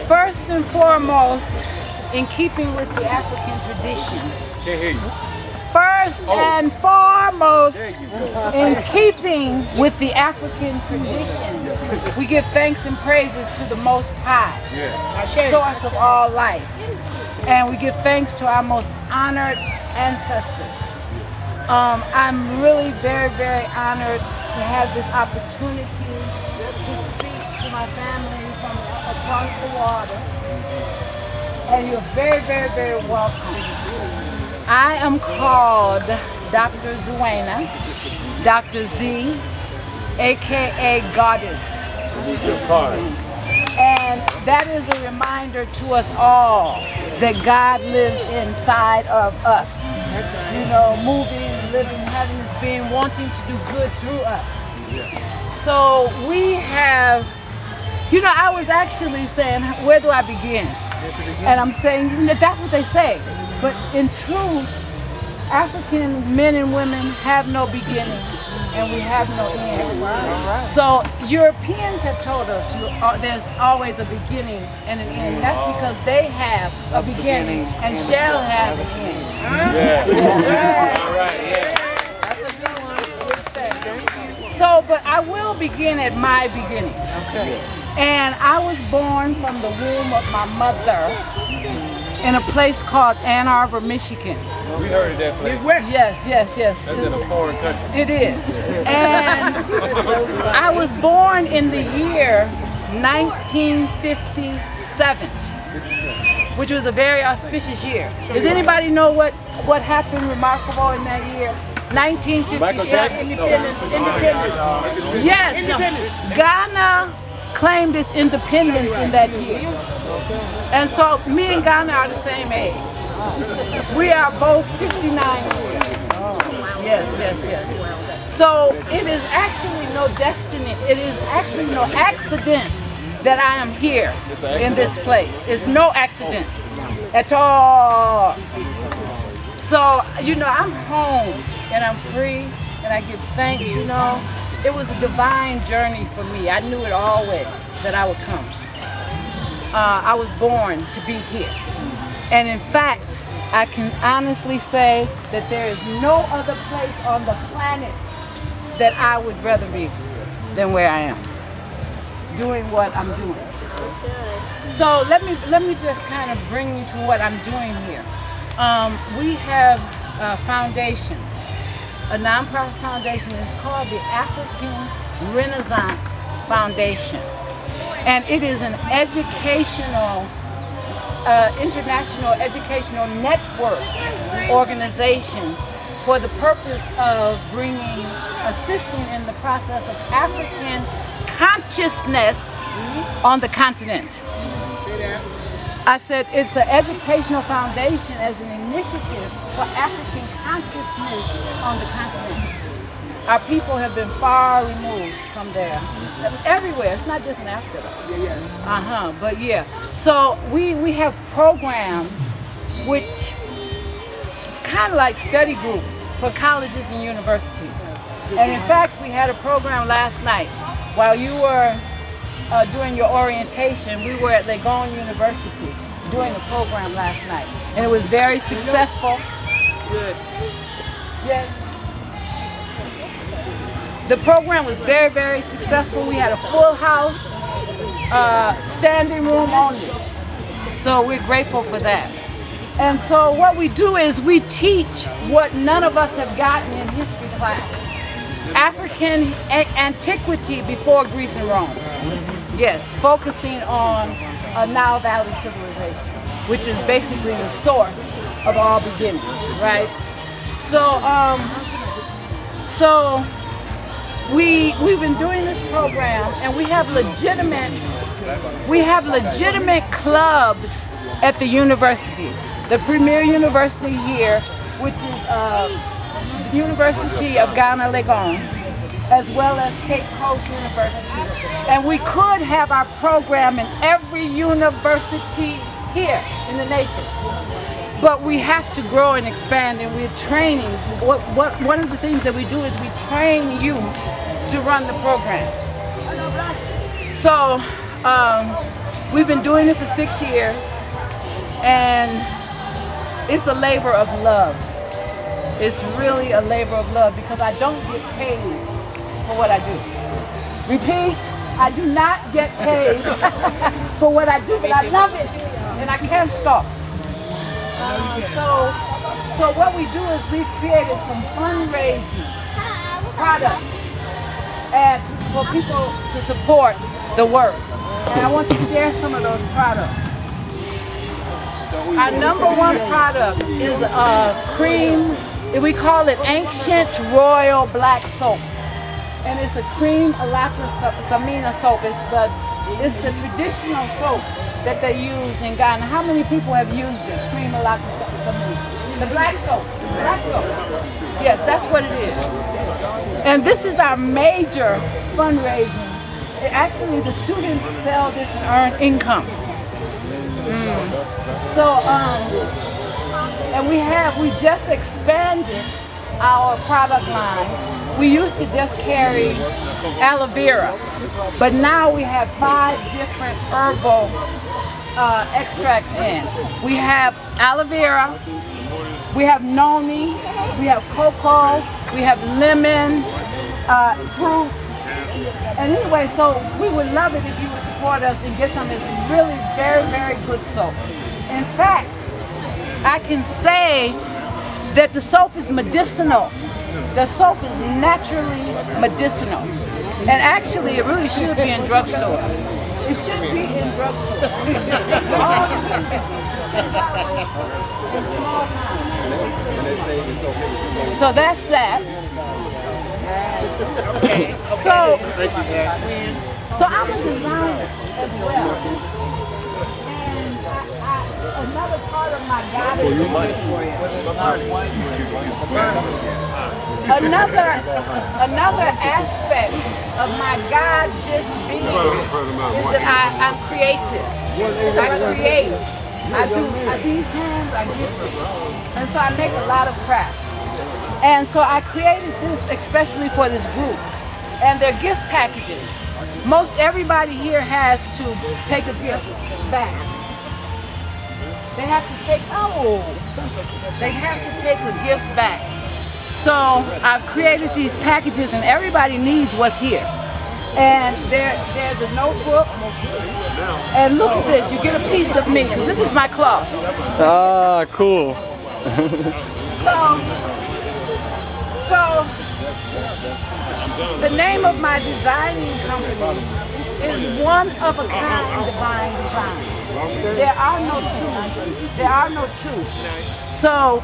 First and foremost, in keeping with the African tradition. First and foremost, in keeping with the African tradition, we give thanks and praises to the Most High, source of all life. And we give thanks to our most honored ancestors. I'm really very, very honored to have this opportunity to speak to my family from across the water. And you're very, very, very welcome. I am called Dr. Zuena, Dr. Z, aka Goddess. And that is a reminder to us all that God lives inside of us. You know, moving, living, having his being, wanting to do good through us. So we have, you know, I was actually saying, where do I begin? And I'm saying, you know, that's what they say. But in truth, African men and women have no beginning and we have no end. So Europeans have told us there's always a beginning and an end. That's because they have a beginning and shall have an end. So, but I will begin at my beginning. And I was born from the womb of my mother in a place called Ann Arbor, Michigan. We heard of that place. Yes, yes, yes. That's in a foreign country. It is. And I was born in the year 1957, which was a very auspicious year. Does anybody know what happened remarkable in that year? 1957. Independence. Yes. Independence. Ghana claimed its independence in that year. And so me and Ghana are the same age. We are both 59 years. Yes, yes, yes. So it is actually no destiny, it is actually no accident that I am here in this place. It's no accident at all. So, you know, I'm home and I'm free and I give thanks, you know. It was a divine journey for me. I knew it always that I would come. I was born to be here. And in fact, I can honestly say that there is no other place on the planet that I would rather be than where I am, doing what I'm doing. So let me just kind of bring you to what I'm doing here. We have a foundation, a nonprofit foundation. It's called the African Renaissance Foundation. And it is an educational, international educational network organization for the purpose of assisting in the process of African consciousness on the continent. I said it's an educational foundation as an initiative for African consciousness on the continent. Our people have been far removed from there. Everywhere, it's not just in Africa. But yeah. So we have programs which it's kind of like study groups for colleges and universities. And in fact, we had a program last night. While you were doing your orientation, we were at Legon University doing a program last night. And it was very successful. Good. Yes. The program was very, very successful. We had a full house, standing room only. So we're grateful for that. And so what we do is we teach what none of us have gotten in history class. African antiquity before Greece and Rome. Yes, focusing on a Nile Valley civilization, which is basically the source of all beginnings, right? So, we've been doing this program, and we have legitimate clubs at the university. The premier university here, which is the University of Ghana, Legon, as well as Cape Coast University. And we could have our program in every university here in the nation. But we have to grow and expand, and we're training. One of the things that we do is we train you to run the program. So We've been doing it for 6 years, and it's a labor of love. It's really a labor of love because I don't get paid for what I do. Repeat, I do not get paid for what I do, but I love it, and I can't stop. So what we do is we've created some fundraising products and for people to support the work. And I want to share some of those products. Our #1 product is a cream, we call it Ancient Royal Black Soap. And it's a cream Samina soap. It's the traditional soap that they use in Ghana. How many people have used it? Cream Samina. The black soap. Black soap. Yes, that's what it is. And this is our major fundraising. Actually, the students sell this and earn income. So, and we just expanded our product line. We used to just carry aloe vera, but now we have 5 different herbal extracts in. We have aloe vera, we have noni, we have cocoa, we have lemon, fruit. And anyway, so we would love it if you would support us and get some. It's really very, very good soap. In fact, I can say that the soap is medicinal. The soap is naturally medicinal. And actually, it really should be in drugstores. It should be in drugstores. In small towns. So that's that. Okay. So I'm a designer as well. And another part of my goddess another aspect of my goddess being is that I'm creative. I create. These hands I give them. And so I make a lot of crafts. And so I created this especially for this group. And they're gift packages. Most everybody here has to take a gift back. They have to take a gift back. So I've created these packages and everybody needs what's here. And there's a notebook. And look at this, you get a piece of me, because this is my cloth. Ah, cool. So the name of my designing company is One of a Kind Divine Design. There are no two. So